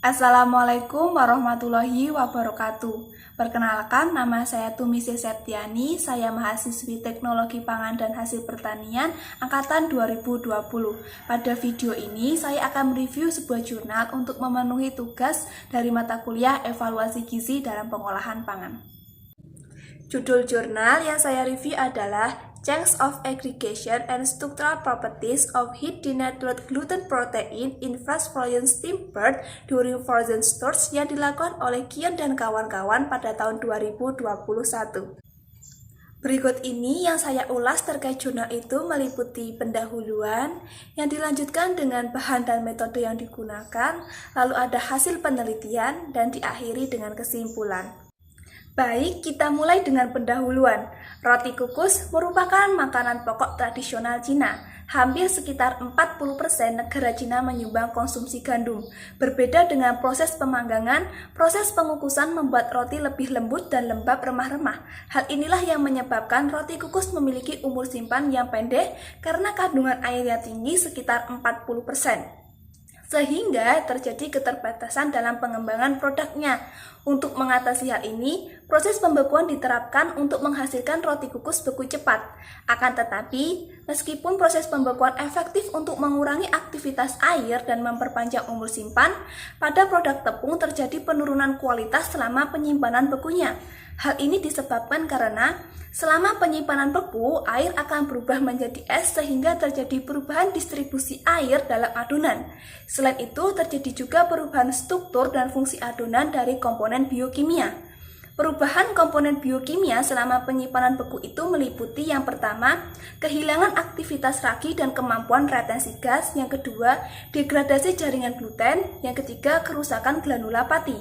Assalamualaikum warahmatullahi wabarakatuh. Perkenalkan, nama saya Tumise Septiani, saya mahasiswi Teknologi Pangan dan Hasil Pertanian Angkatan 2020. Pada video ini, saya akan mereview sebuah jurnal untuk memenuhi tugas dari mata kuliah Evaluasi Gizi dalam Pengolahan Pangan. Judul jurnal yang saya review adalah Change of Aggregation and Structural Properties of Heat Denatured Gluten Protein in Fast Frozen Steam Bird during Frozen Storage yang dilakukan oleh Kion dan kawan-kawan pada tahun 2021. Berikut ini yang saya ulas terkait jurnal itu meliputi pendahuluan yang dilanjutkan dengan bahan dan metode yang digunakan, lalu ada hasil penelitian, dan diakhiri dengan kesimpulan. Baik, kita mulai dengan pendahuluan. Roti kukus merupakan makanan pokok tradisional Cina. Hampir sekitar 40% negara Cina menyumbang konsumsi gandum. Berbeda dengan proses pemanggangan, proses pengukusan membuat roti lebih lembut dan lembab remah-remah. Hal inilah yang menyebabkan roti kukus memiliki umur simpan yang pendek karena kandungan airnya tinggi sekitar 40%. Sehingga terjadi keterbatasan dalam pengembangan produknya. Untuk mengatasi hal ini, proses pembekuan diterapkan untuk menghasilkan roti kukus beku cepat. Akan tetapi, meskipun proses pembekuan efektif untuk mengurangi aktivitas air dan memperpanjang umur simpan, pada produk tepung terjadi penurunan kualitas selama penyimpanan bekunya. Hal ini disebabkan karena selama penyimpanan beku, air akan berubah menjadi es sehingga terjadi perubahan distribusi air dalam adonan. Selain itu, terjadi juga perubahan struktur dan fungsi adonan dari komponen biokimia. Perubahan komponen biokimia selama penyimpanan beku itu meliputi yang pertama, kehilangan aktivitas ragi dan kemampuan retensi gas, yang kedua, degradasi jaringan gluten, yang ketiga, kerusakan granula pati.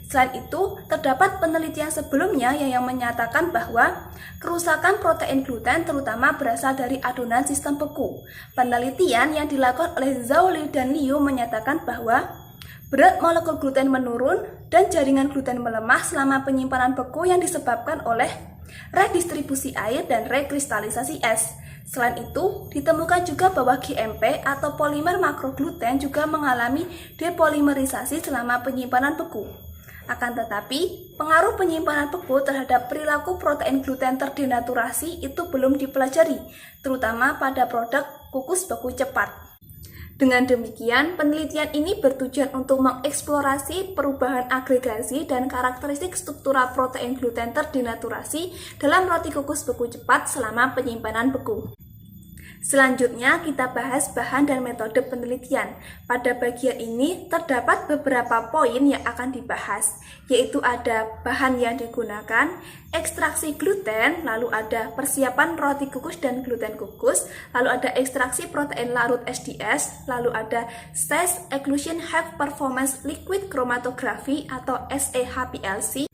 Selain itu, terdapat penelitian sebelumnya yang menyatakan bahwa kerusakan protein gluten terutama berasal dari adonan sistem beku. Penelitian yang dilakukan oleh Zhao Liu dan Liu menyatakan bahwa berat molekul gluten menurun dan jaringan gluten melemah selama penyimpanan beku yang disebabkan oleh redistribusi air dan rekristalisasi es. Selain itu, ditemukan juga bahwa GMP atau polimer makrogluten juga mengalami depolimerisasi selama penyimpanan beku. Akan tetapi, pengaruh penyimpanan beku terhadap perilaku protein gluten terdenaturasi itu belum dipelajari, terutama pada produk kukus beku cepat. Dengan demikian, penelitian ini bertujuan untuk mengeksplorasi perubahan agregasi dan karakteristik struktural protein gluten terdenaturasi dalam roti kukus beku cepat selama penyimpanan beku. Selanjutnya, kita bahas bahan dan metode penelitian. Pada bagian ini, terdapat beberapa poin yang akan dibahas, yaitu ada bahan yang digunakan, ekstraksi gluten, lalu ada persiapan roti kukus dan gluten kukus, lalu ada ekstraksi protein larut SDS, lalu ada Stage Exclusion High Performance Liquid Chromatography atau SEHPLC.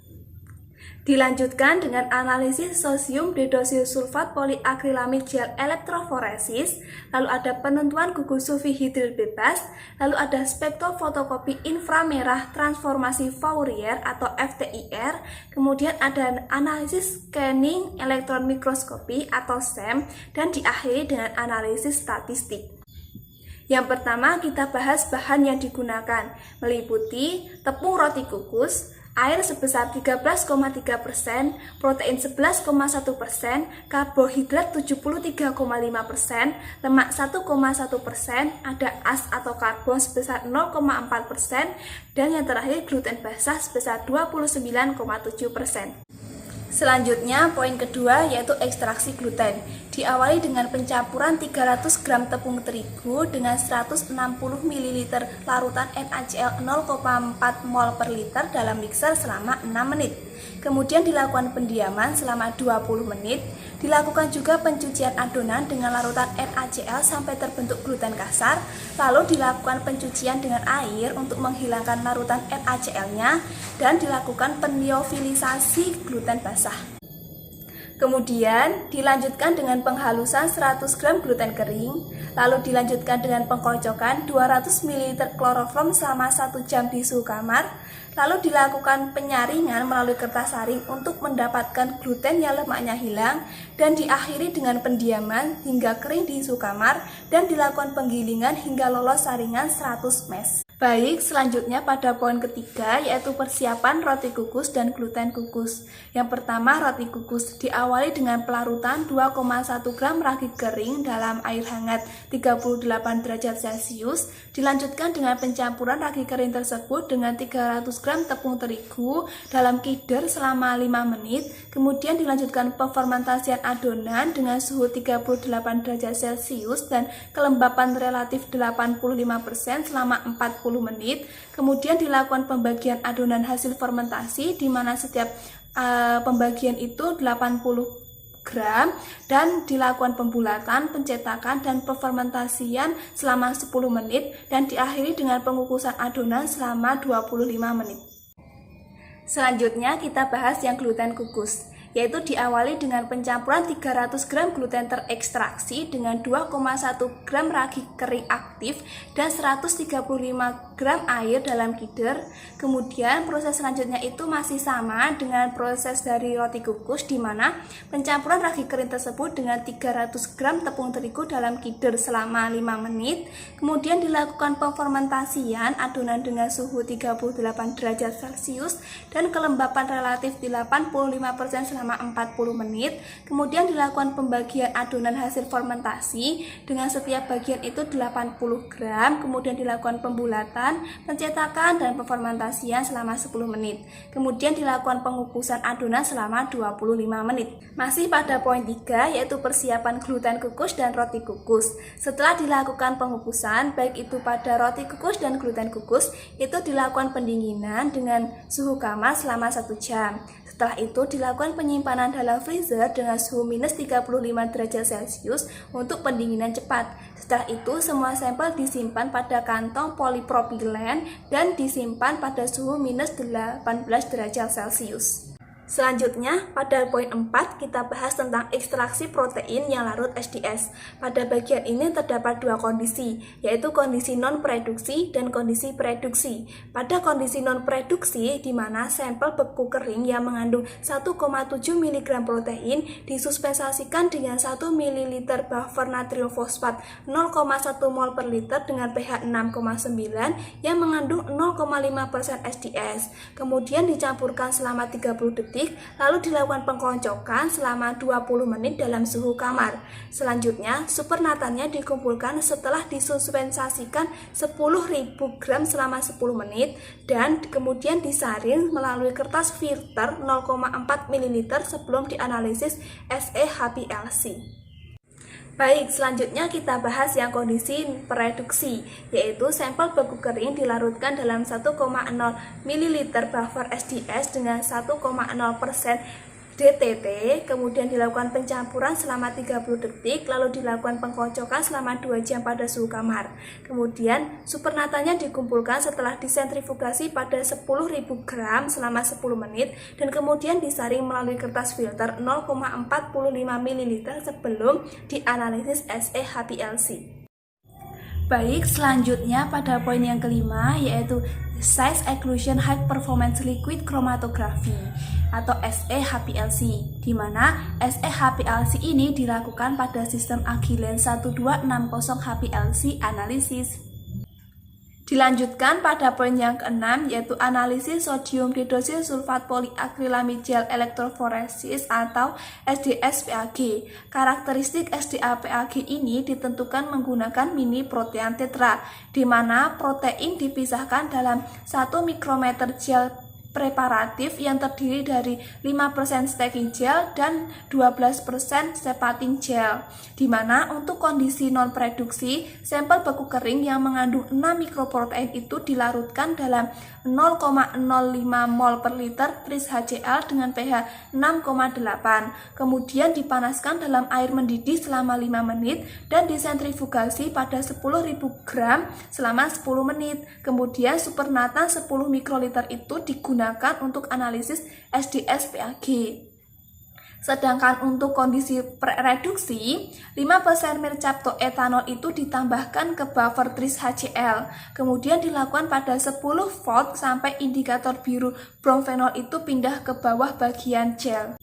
Dilanjutkan dengan analisis sodium didosilsulfat polyacrylamide gel elektroforesis, lalu ada penentuan gugus UV hidril bebas, lalu ada spektrofotokopi inframerah transformasi Fourier atau FTIR, kemudian ada analisis scanning elektron mikroskopi atau SEM, dan diakhiri dengan analisis statistik. Yang pertama, kita bahas bahan yang digunakan, meliputi tepung roti kukus, air sebesar 13,3%, protein 11,1%, karbohidrat 73,5%, lemak 1,1%, ada as atau karbon sebesar 0,4%, dan yang terakhir gluten basah sebesar 29,7%. Selanjutnya, poin kedua yaitu ekstraksi gluten. Diawali dengan pencampuran 300 gram tepung terigu dengan 160 ml larutan NaCl 0,4 mol per liter dalam mixer selama 6 menit. Kemudian dilakukan pendiaman selama 20 menit. Dilakukan juga pencucian adonan dengan larutan NaCl sampai terbentuk gluten kasar. Lalu dilakukan pencucian dengan air untuk menghilangkan larutan NaCl-nya dan dilakukan penliofilisasi gluten basah. Kemudian dilanjutkan dengan penghalusan 100 gram gluten kering, lalu dilanjutkan dengan pengkocokan 200 ml kloroform selama 1 jam di suhu kamar, lalu dilakukan penyaringan melalui kertas saring untuk mendapatkan gluten yang lemaknya hilang, dan diakhiri dengan pendiaman hingga kering di suhu kamar dan dilakukan penggilingan hingga lolos saringan 100 mesh. Baik, selanjutnya pada poin ketiga yaitu persiapan roti kukus dan gluten kukus. Yang pertama, roti kukus diawali dengan pelarutan 2,1 gram ragi kering dalam air hangat 38 derajat Celcius. Dilanjutkan dengan pencampuran ragi kering tersebut dengan 300 gram tepung terigu dalam kidder selama 5 menit. Kemudian dilanjutkan pefermentasian adonan dengan suhu 38 derajat Celcius dan kelembapan relatif 85% selama 40 menit. Kemudian dilakukan pembagian adonan hasil fermentasi di mana setiap pembagian itu 80 gram dan dilakukan pembulatan, pencetakan dan pefermentasian selama 10 menit dan diakhiri dengan pengukusan adonan selama 25 menit. Selanjutnya kita bahas yang gluten kukus, yaitu diawali dengan pencampuran 300 gram gluten terekstraksi dengan 2,1 gram ragi kering aktif dan 135 gram air dalam kidder. Kemudian proses selanjutnya itu masih sama dengan proses dari roti kukus, di mana pencampuran ragi kering tersebut dengan 300 gram tepung terigu dalam kidder selama 5 menit. Kemudian dilakukan pefermentasian adonan dengan suhu 38 derajat Celcius dan kelembapan relatif 85% selama 40 menit. Kemudian dilakukan pembagian adonan hasil fermentasi dengan setiap bagian itu 80 gram. Kemudian dilakukan pembulatan, pencetakan dan pefermentasian selama 10 menit. Kemudian dilakukan pengukusan adonan selama 25 menit. Masih pada poin 3 yaitu persiapan gluten kukus dan roti kukus. Setelah dilakukan pengukusan baik itu pada roti kukus dan gluten kukus, itu dilakukan pendinginan dengan suhu kamar selama 1 jam. Setelah itu dilakukan penyimpanan dalam freezer dengan suhu minus 35 derajat Celcius untuk pendinginan cepat. Setelah itu semua sampel disimpan pada kantong polipropilen dan disimpan pada suhu minus 18 derajat Celcius. Selanjutnya, pada poin 4 kita bahas tentang ekstraksi protein yang larut SDS. Pada bagian ini terdapat dua kondisi, yaitu kondisi non-produksi dan kondisi produksi. Pada kondisi non-produksi, di mana sampel beku kering yang mengandung 1,7 mg protein disuspensasikan dengan 1 ml buffer natrium fosfat 0,1 mol per liter dengan pH 6,9 yang mengandung 0,5% SDS. Kemudian dicampurkan selama 30 detik, lalu dilakukan pengkoncokan selama 20 menit dalam suhu kamar. Selanjutnya, supernatannya dikumpulkan setelah disuspensasikan 10.000 gram selama 10 menit dan kemudian disaring melalui kertas filter 0,4 ml sebelum dianalisis SEHPLC. Baik, selanjutnya kita bahas yang kondisi produksi, yaitu sampel beku kering dilarutkan dalam 1,0 ml buffer SDS dengan 1,0% DTT, kemudian dilakukan pencampuran selama 30 detik, lalu dilakukan pengkocokan selama 2 jam pada suhu kamar. Kemudian supernatanya dikumpulkan setelah disentrifugasi pada 10.000 gram selama 10 menit dan kemudian disaring melalui kertas filter 0,45 ml sebelum dianalisis SEHPLC. Baik, selanjutnya pada poin yang kelima yaitu Size Exclusion High Performance Liquid Chromatography atau SEHPLC, di mana SEHPLC ini dilakukan pada sistem Agilent 1260 HPLC analisis. Dilanjutkan pada poin yang keenam yaitu analisis sodium hidroksid sulfat poliakrilamid gel elektroforesis atau SDSPAG. Karakteristik SDAPAG ini ditentukan menggunakan mini protean tetra, di mana protein dipisahkan dalam 1 mikrometer gel preparatif yang terdiri dari 5% stacking gel dan 12% stepating gel, di mana untuk kondisi non-produksi, sampel beku kering yang mengandung 6 mikroprotein itu dilarutkan dalam 0,05 mol per liter tris HCl dengan pH 6,8, kemudian dipanaskan dalam air mendidih selama 5 menit dan disentrifugasi pada 10.000 gram selama 10 menit. Kemudian supernatan 10 mikroliter itu digunakan untuk analisis SDSPAG. Sedangkan untuk kondisi reduksi, 5% mercaptoetanol itu ditambahkan ke buffer tris HCl. Kemudian dilakukan pada 10 volt sampai indikator biru bromfenol itu pindah ke bawah bagian gel.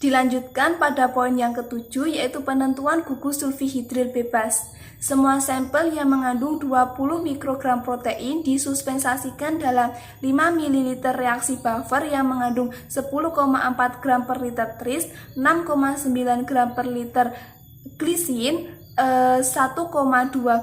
Dilanjutkan pada poin yang ketujuh, yaitu penentuan gugus sulfihidril bebas. Semua sampel yang mengandung 20 mikrogram protein disuspensasikan dalam 5 ml reaksi buffer yang mengandung 10,4 gram per liter tris, 6,9 gram per liter glisin, 1,2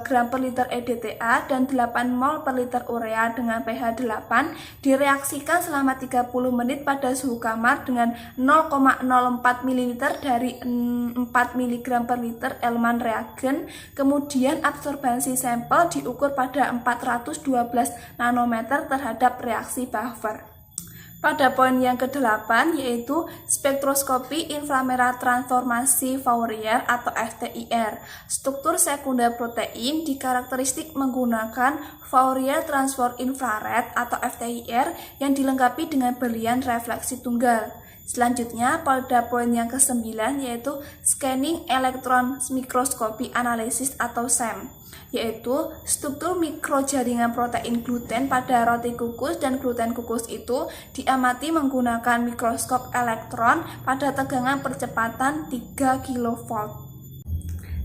gram per liter EDTA dan 8 mol per liter urea dengan pH 8 direaksikan selama 30 menit pada suhu kamar dengan 0,04 ml dari 4 mg per liter elemen reagen. Kemudian absorbansi sampel diukur pada 412 nanometer terhadap reaksi buffer. Pada poin yang ke-8 yaitu spektroskopi inframerah transformasi Fourier atau FTIR. Struktur sekunder protein dikarakteristik menggunakan Fourier transform infrared atau FTIR yang dilengkapi dengan berlian refleksi tunggal. Selanjutnya pada poin yang ke-9 yaitu scanning electron microscopy analysis atau SEM, yaitu struktur mikrojaringan protein gluten pada roti kukus dan gluten kukus itu diamati menggunakan mikroskop elektron pada tegangan percepatan 3 kV.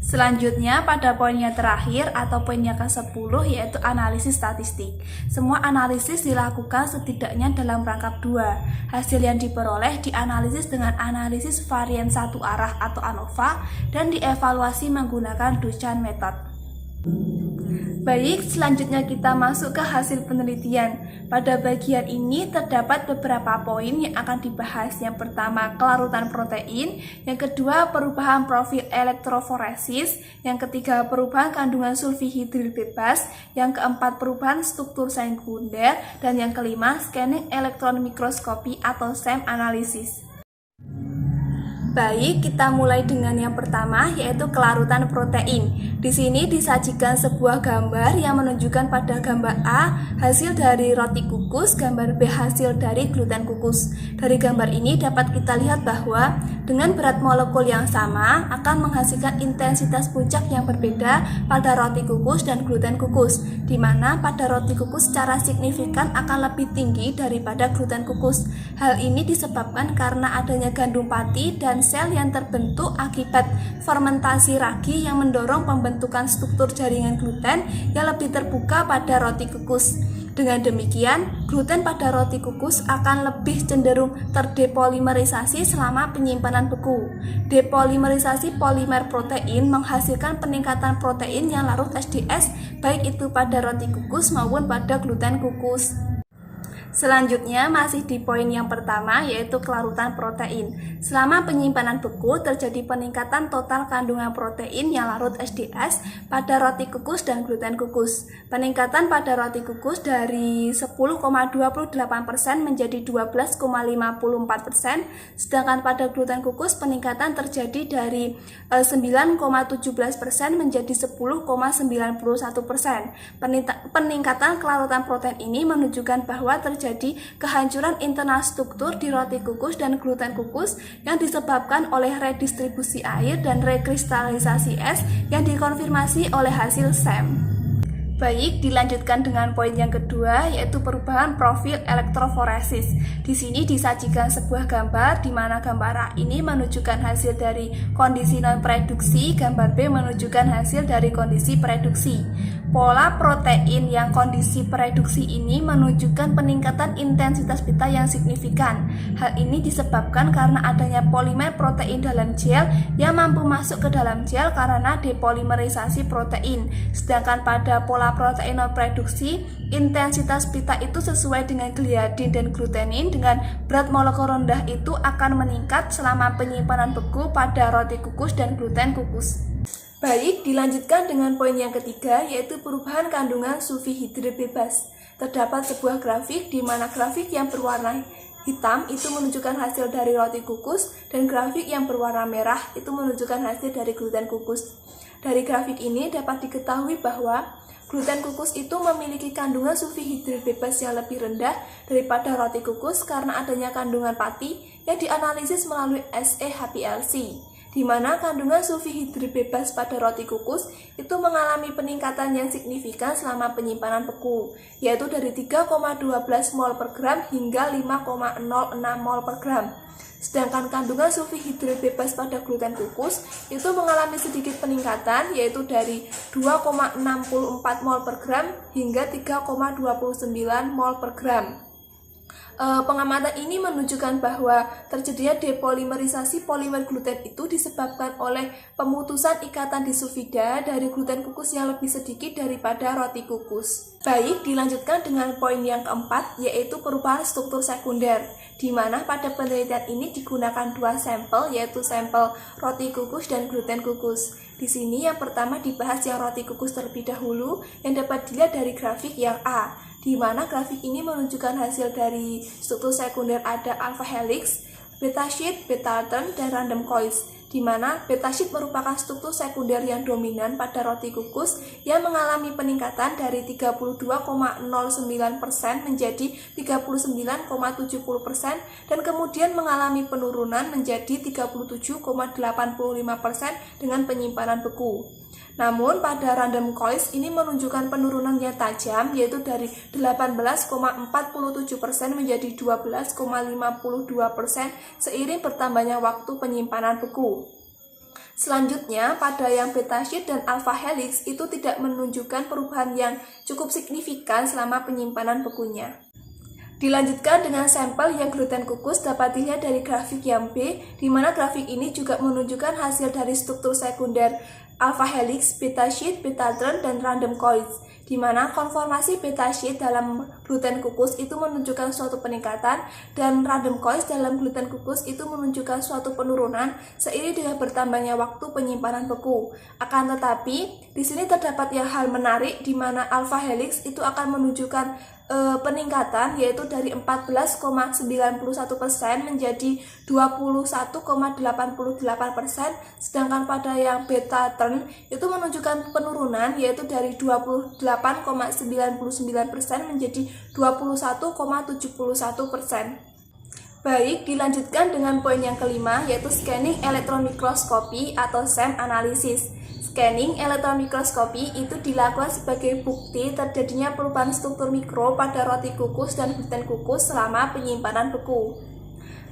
Selanjutnya pada poin yang terakhir atau poin yang ke-10 yaitu analisis statistik. Semua analisis dilakukan setidaknya dalam rangkap 2. Hasil yang diperoleh dianalisis dengan analisis varian satu arah atau ANOVA dan dievaluasi menggunakan Duchan method. Baik, selanjutnya kita masuk ke hasil penelitian. Pada bagian ini terdapat beberapa poin yang akan dibahas. Yang pertama, kelarutan protein. Yang kedua, perubahan profil elektroforesis. Yang ketiga, perubahan kandungan sulfihidril bebas. Yang keempat, perubahan struktur sekunder. Dan yang kelima, scanning elektron mikroskopi atau SEM analisis. Baik, kita mulai dengan yang pertama yaitu kelarutan protein. Di sini disajikan sebuah gambar yang menunjukkan pada gambar A hasil dari roti kukus, gambar B hasil dari gluten kukus. Dari gambar ini dapat kita lihat bahwa dengan berat molekul yang sama akan menghasilkan intensitas puncak yang berbeda pada roti kukus dan gluten kukus, di mana pada roti kukus secara signifikan akan lebih tinggi daripada gluten kukus. Hal ini disebabkan karena adanya gandum pati dan sel yang terbentuk akibat fermentasi ragi yang mendorong pembentukan struktur jaringan gluten yang lebih terbuka pada roti kukus. Dengan demikian, gluten pada roti kukus akan lebih cenderung terdepolimerisasi selama penyimpanan beku. Depolimerisasi polimer protein menghasilkan peningkatan protein yang larut SDS baik itu pada roti kukus maupun pada gluten kukus. Selanjutnya masih di poin yang pertama yaitu kelarutan protein. Selama penyimpanan beku terjadi peningkatan total kandungan protein yang larut SDS pada roti kukus dan gluten kukus. Peningkatan pada roti kukus dari 10,28% menjadi 12,54%, sedangkan pada gluten kukus peningkatan terjadi dari 9,17% menjadi 10,91%. Peningkatan kelarutan protein ini menunjukkan bahwa terjadi kehancuran internal struktur di roti kukus dan gluten kukus yang disebabkan oleh redistribusi air dan rekristalisasi es yang dikonfirmasi oleh hasil SEM. Baik, dilanjutkan dengan poin yang kedua yaitu perubahan profil elektroforesis. Di sini disajikan sebuah gambar di mana gambar A ini menunjukkan hasil dari kondisi non-produksi, gambar B menunjukkan hasil dari kondisi produksi. Pola protein yang kondisi produksi ini menunjukkan peningkatan intensitas beta yang signifikan. Hal ini disebabkan karena adanya polimer protein dalam gel yang mampu masuk ke dalam gel karena depolimerisasi protein. Sedangkan pada pola protein non-produksi, intensitas beta itu sesuai dengan gliadin dan glutenin dengan berat molekul rendah itu akan meningkat selama penyimpanan beku pada roti kukus dan gluten kukus. Baik, dilanjutkan dengan poin yang ketiga yaitu perubahan kandungan sulfihidril bebas. Terdapat sebuah grafik di mana grafik yang berwarna hitam itu menunjukkan hasil dari roti kukus dan grafik yang berwarna merah itu menunjukkan hasil dari gluten kukus. Dari grafik ini dapat diketahui bahwa gluten kukus itu memiliki kandungan sulfihidril bebas yang lebih rendah daripada roti kukus karena adanya kandungan pati yang dianalisis melalui SEHPLC, di mana kandungan sulfihidril bebas pada roti kukus itu mengalami peningkatan yang signifikan selama penyimpanan beku, yaitu dari 3,12 mol per gram hingga 5,06 mol per gram. Sedangkan kandungan sulfihidrat bebas pada gluten kukus itu mengalami sedikit peningkatan, yaitu dari 2,64 mol per gram hingga 3,29 mol per gram. Pengamatan ini menunjukkan bahwa terjadinya depolimerisasi polimer gluten itu disebabkan oleh pemutusan ikatan disulfida dari gluten kukus yang lebih sedikit daripada roti kukus. Baik, dilanjutkan dengan poin yang keempat, yaitu perubahan struktur sekunder, di mana pada penelitian ini digunakan dua sampel, yaitu sampel roti kukus dan gluten kukus. Di sini yang pertama dibahas yang roti kukus terlebih dahulu, yang dapat dilihat dari grafik yang A, di mana grafik ini menunjukkan hasil dari struktur sekunder ada alpha helix, beta sheet, beta altern, dan random coils, di mana beta sheet merupakan struktur sekunder yang dominan pada roti kukus yang mengalami peningkatan dari 32,09% menjadi 39,70% dan kemudian mengalami penurunan menjadi 37,85% dengan penyimpanan beku. Namun pada random coils ini menunjukkan penurunan yang tajam, yaitu dari 18,47% menjadi 12,52% seiring bertambahnya waktu penyimpanan beku. Selanjutnya, pada yang beta sheet dan alpha helix itu tidak menunjukkan perubahan yang cukup signifikan selama penyimpanan bekunya. Dilanjutkan dengan sampel yang gluten kukus dapat dilihat dari grafik yang B, di mana grafik ini juga menunjukkan hasil dari struktur sekunder alpha helix, beta sheet, beta altern, dan random coils, di mana konformasi beta sheet dalam gluten kukus itu menunjukkan suatu peningkatan dan random coils dalam gluten kukus itu menunjukkan suatu penurunan seiring dengan bertambahnya waktu penyimpanan beku. Akan tetapi, di sini terdapat yang hal menarik, di mana alpha helix itu akan menunjukkan peningkatan, yaitu dari 14,91% menjadi 21,88%, sedangkan pada yang beta altern itu menunjukkan penurunan, yaitu dari 28,99% menjadi 21,71%. Baik, dilanjutkan dengan poin yang kelima, yaitu scanning elektron mikroskopi atau SEM analisis. Scanning elektron mikroskopi itu dilakukan sebagai bukti terjadinya perubahan struktur mikro pada roti kukus dan gluten kukus selama penyimpanan beku.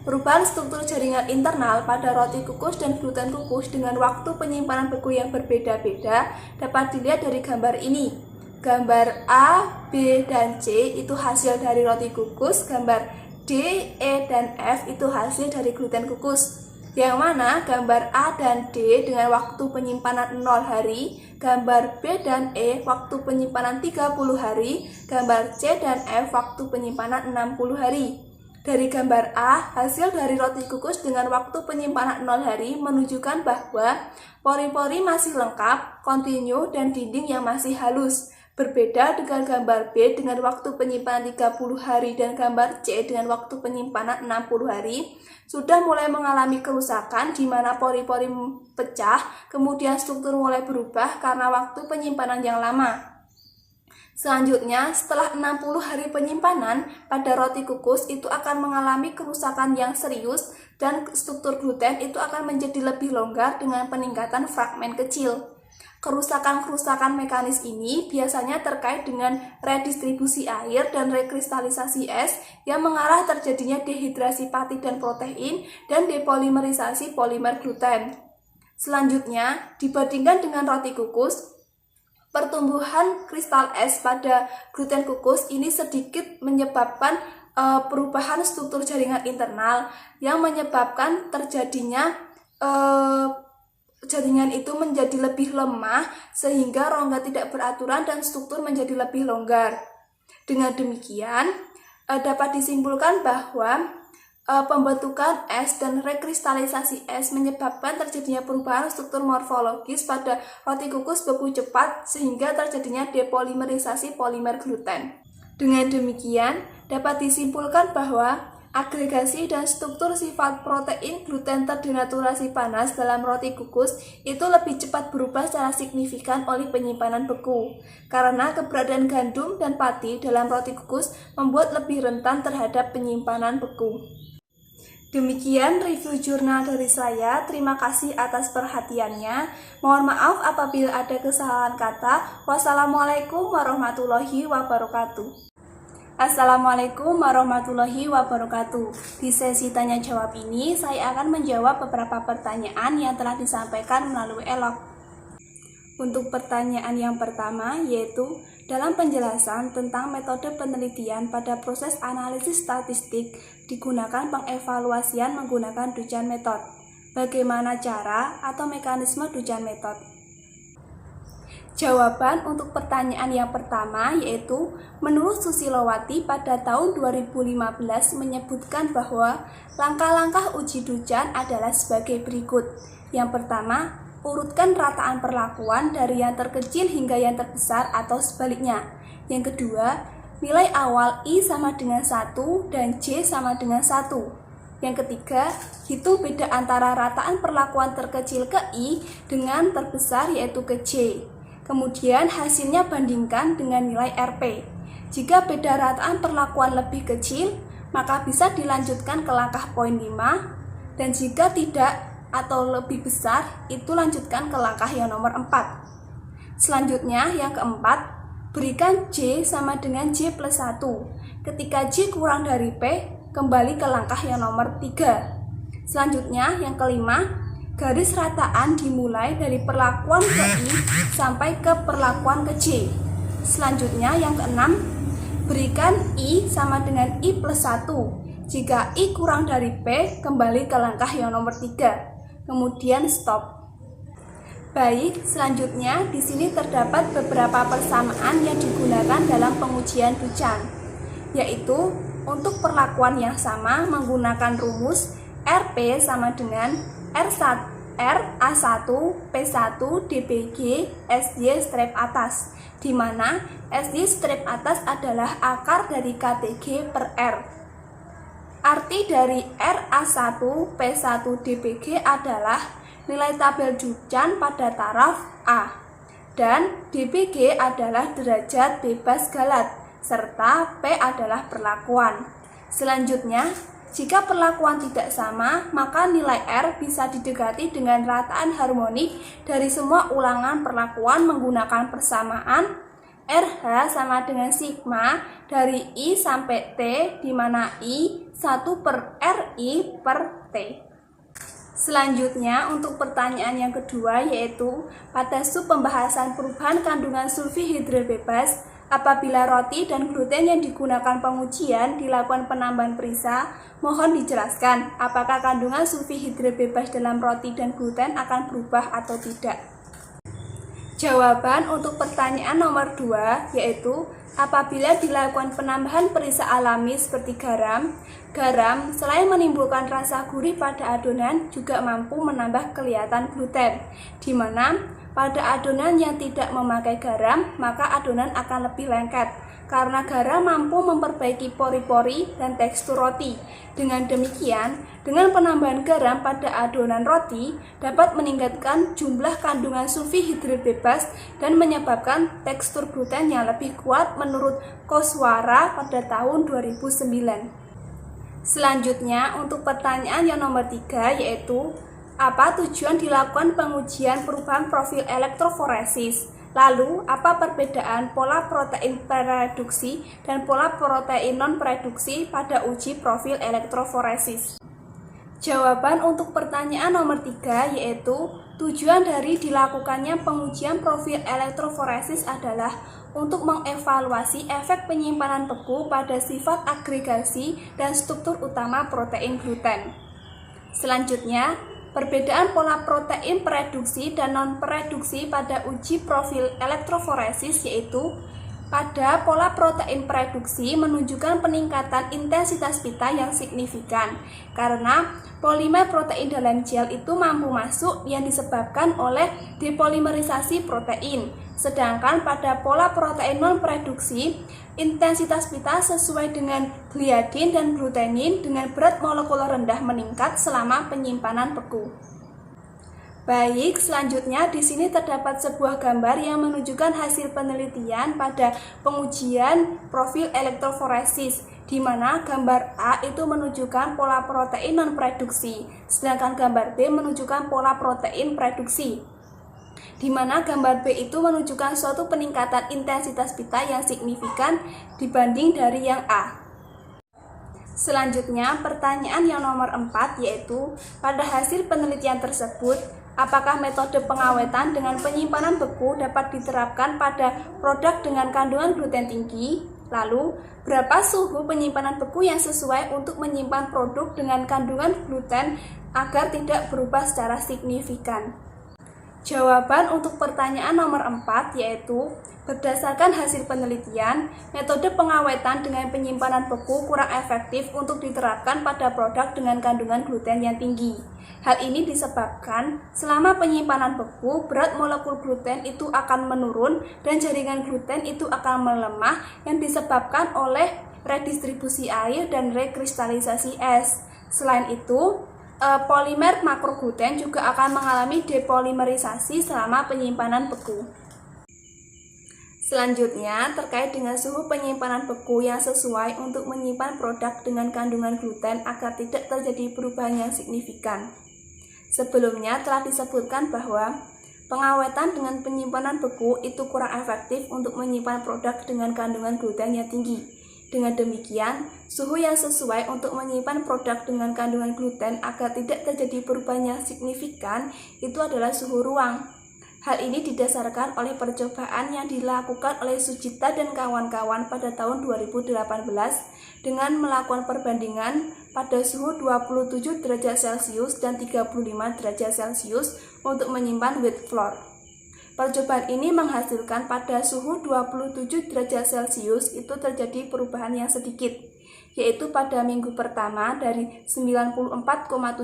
Perubahan struktur jaringan internal pada roti kukus dan gluten kukus dengan waktu penyimpanan beku yang berbeda-beda dapat dilihat dari gambar ini. Gambar A, B, dan C itu hasil dari roti kukus, gambar D, E, dan F itu hasil dari gluten kukus. Yang mana gambar A dan D dengan waktu penyimpanan 0 hari, gambar B dan E waktu penyimpanan 30 hari, gambar C dan F waktu penyimpanan 60 hari. Dari gambar A, hasil dari roti kukus dengan waktu penyimpanan 0 hari menunjukkan bahwa pori-pori masih lengkap, kontinu, dan dinding yang masih halus. Berbeda dengan gambar B dengan waktu penyimpanan 30 hari dan gambar C dengan waktu penyimpanan 60 hari sudah mulai mengalami kerusakan di mana pori-pori pecah, kemudian struktur mulai berubah karena waktu penyimpanan yang lama. Selanjutnya, setelah 60 hari penyimpanan, pada roti kukus itu akan mengalami kerusakan yang serius dan struktur gluten itu akan menjadi lebih longgar dengan peningkatan fragmen kecil. Kerusakan-kerusakan mekanis ini biasanya terkait dengan redistribusi air dan rekristalisasi es yang mengarah terjadinya dehidrasi pati dan protein dan depolimerisasi polimer gluten. Selanjutnya, dibandingkan dengan roti kukus, pertumbuhan kristal es pada gluten kukus ini sedikit menyebabkan perubahan struktur jaringan internal yang menyebabkan terjadinya jaringan itu menjadi lebih lemah sehingga rongga tidak beraturan dan struktur menjadi lebih longgar. Dengan demikian, dapat disimpulkan bahwa pembentukan es dan rekristalisasi es menyebabkan terjadinya perubahan struktur morfologis pada roti kukus beku cepat sehingga terjadinya depolimerisasi polimer gluten. Dengan demikian, dapat disimpulkan bahwa agregasi dan struktur sifat protein gluten terdenaturasi panas dalam roti kukus itu lebih cepat berubah secara signifikan oleh penyimpanan beku. Karena keberadaan gandum dan pati dalam roti kukus membuat lebih rentan terhadap penyimpanan beku. Demikian review jurnal dari saya. Terima kasih atas perhatiannya. Mohon maaf apabila ada kesalahan kata. Wassalamualaikum warahmatullahi wabarakatuh. Assalamualaikum warahmatullahi wabarakatuh. Di sesi tanya jawab ini, saya akan menjawab beberapa pertanyaan yang telah disampaikan melalui elok. Untuk pertanyaan yang pertama, yaitu dalam penjelasan tentang metode penelitian pada proses analisis statistik digunakan pengevaluasian menggunakan Duchan Method. Bagaimana cara atau mekanisme Duchan Method? Jawaban untuk pertanyaan yang pertama yaitu menurut Susilowati pada tahun 2015 menyebutkan bahwa langkah-langkah uji Duchan adalah sebagai berikut. Yang pertama, urutkan rataan perlakuan dari yang terkecil hingga yang terbesar atau sebaliknya. Yang kedua, nilai awal I sama dengan 1 dan J sama dengan 1. Yang ketiga, hitung beda antara rataan perlakuan terkecil ke I dengan terbesar yaitu ke J. Kemudian hasilnya bandingkan dengan nilai RP. Jika beda rataan perlakuan lebih kecil, maka bisa dilanjutkan ke langkah poin 5, dan jika tidak atau lebih besar, itu lanjutkan ke langkah yang nomor 4. Selanjutnya, yang keempat, berikan J sama dengan J plus 1. Ketika J kurang dari P, kembali ke langkah yang nomor 3. Selanjutnya, yang kelima, garis rataan dimulai dari perlakuan ke I sampai ke perlakuan ke J. Selanjutnya yang keenam, berikan I sama dengan I plus 1. Jika I kurang dari P, kembali ke langkah yang nomor 3. Kemudian stop. Baik, selanjutnya di sini terdapat beberapa persamaan yang digunakan dalam pengujian Duchan, yaitu untuk perlakuan yang sama menggunakan rumus RP sama dengan RA1 P1 DBG SY strip atas, di mana SY strip atas adalah akar dari KTG per R. Arti dari RA1 P1 DBG adalah nilai tabel Duchan pada taraf A, dan DBG adalah derajat bebas galat, serta P adalah perlakuan. Selanjutnya, jika perlakuan tidak sama, maka nilai R bisa didekati dengan rataan harmonik dari semua ulangan perlakuan menggunakan persamaan RH sama dengan sigma dari I sampai T, di mana I 1 per RI per T. Selanjutnya, untuk pertanyaan yang kedua yaitu pada sub pembahasan perubahan kandungan sulfihidril bebas, apabila roti dan gluten yang digunakan pengujian dilakukan penambahan perisa, mohon dijelaskan apakah kandungan sulfihidril bebas dalam roti dan gluten akan berubah atau tidak. Jawaban untuk pertanyaan nomor 2 yaitu apabila dilakukan penambahan perisa alami seperti garam selain menimbulkan rasa gurih pada adonan juga mampu menambah kelihatan gluten, di mana pada adonan yang tidak memakai garam, maka adonan akan lebih lengket, karena garam mampu memperbaiki pori-pori dan tekstur roti. Dengan demikian, dengan penambahan garam pada adonan roti dapat meningkatkan jumlah kandungan sulfihidril bebas dan menyebabkan tekstur gluten yang lebih kuat menurut Koswara pada tahun 2009. Selanjutnya, untuk pertanyaan yang nomor 3 yaitu apa tujuan dilakukan pengujian perubahan profil elektroforesis? Lalu, apa perbedaan pola protein prereduksi dan pola protein non-prereduksi pada uji profil elektroforesis? Jawaban untuk pertanyaan nomor 3 yaitu tujuan dari dilakukannya pengujian profil elektroforesis adalah untuk mengevaluasi efek penyimpanan beku pada sifat agregasi dan struktur utama protein gluten. Selanjutnya, perbedaan pola protein prereduksi dan non-prereduksi pada uji profil elektroforesis yaitu pada pola protein prereduksi menunjukkan peningkatan intensitas pita yang signifikan karena polimer protein dalam gel itu mampu masuk yang disebabkan oleh depolimerisasi protein. Sedangkan pada pola protein non-prereduksi, intensitas pita sesuai dengan gliadin dan glutenin dengan berat molekuler rendah meningkat selama penyimpanan beku. Baik, selanjutnya di sini terdapat sebuah gambar yang menunjukkan hasil penelitian pada pengujian profil elektroforesis, di mana gambar A itu menunjukkan pola protein non-prereduksi, sedangkan gambar B menunjukkan pola protein prereduksi. di mana gambar B itu menunjukkan suatu peningkatan intensitas pita yang signifikan dibanding dari yang A. Selanjutnya, pertanyaan yang nomor 4 yaitu, pada hasil penelitian tersebut, apakah metode pengawetan dengan penyimpanan beku dapat diterapkan pada produk dengan kandungan gluten tinggi? Lalu, berapa suhu penyimpanan beku yang sesuai untuk menyimpan produk dengan kandungan gluten agar tidak berubah secara signifikan? Jawaban untuk pertanyaan nomor 4 yaitu, berdasarkan hasil penelitian, metode pengawetan dengan penyimpanan beku kurang efektif untuk diterapkan pada produk dengan kandungan gluten yang tinggi. Hal ini disebabkan selama penyimpanan beku, berat molekul gluten itu akan menurun dan jaringan gluten itu akan melemah yang disebabkan oleh redistribusi air dan rekristalisasi es. Selain itu, polimer makrogluten juga akan mengalami depolimerisasi selama penyimpanan beku. Selanjutnya, terkait dengan suhu penyimpanan beku yang sesuai untuk menyimpan produk dengan kandungan gluten agar tidak terjadi perubahan yang signifikan. Sebelumnya telah disebutkan bahwa pengawetan dengan penyimpanan beku itu kurang efektif untuk menyimpan produk dengan kandungan gluten yang tinggi. Dengan demikian, suhu yang sesuai untuk menyimpan produk dengan kandungan gluten agar tidak terjadi perubahan yang signifikan itu adalah suhu ruang. Hal ini didasarkan oleh percobaan yang dilakukan oleh Sujita dan kawan-kawan pada tahun 2018 dengan melakukan perbandingan pada suhu 27 derajat Celcius dan 35 derajat Celcius untuk menyimpan wheat flour. Percobaan ini menghasilkan pada suhu 27 derajat Celcius itu terjadi perubahan yang sedikit, yaitu pada minggu pertama dari 94,17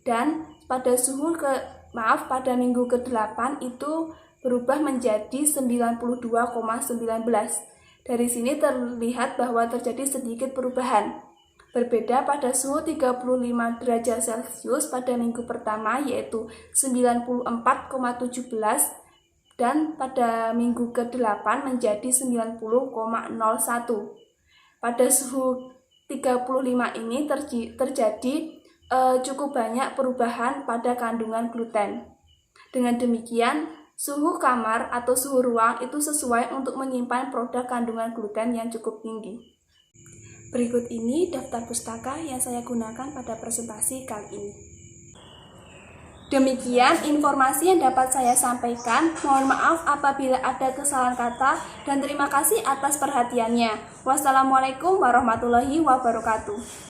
dan pada pada minggu ke-8 itu berubah menjadi 92,19. Dari sini terlihat bahwa terjadi sedikit perubahan. Berbeda pada suhu 35 derajat Celcius pada minggu pertama yaitu 94,17 dan pada minggu ke-8 menjadi 90,01. Pada suhu 35 ini terjadi cukup banyak perubahan pada kandungan gluten. Dengan demikian, suhu kamar atau suhu ruang itu sesuai untuk menyimpan produk kandungan gluten yang cukup tinggi. Berikut ini daftar pustaka yang saya gunakan pada presentasi kali ini. Demikian informasi yang dapat saya sampaikan. Mohon maaf apabila ada kesalahan kata dan terima kasih atas perhatiannya. Wassalamualaikum warahmatullahi wabarakatuh.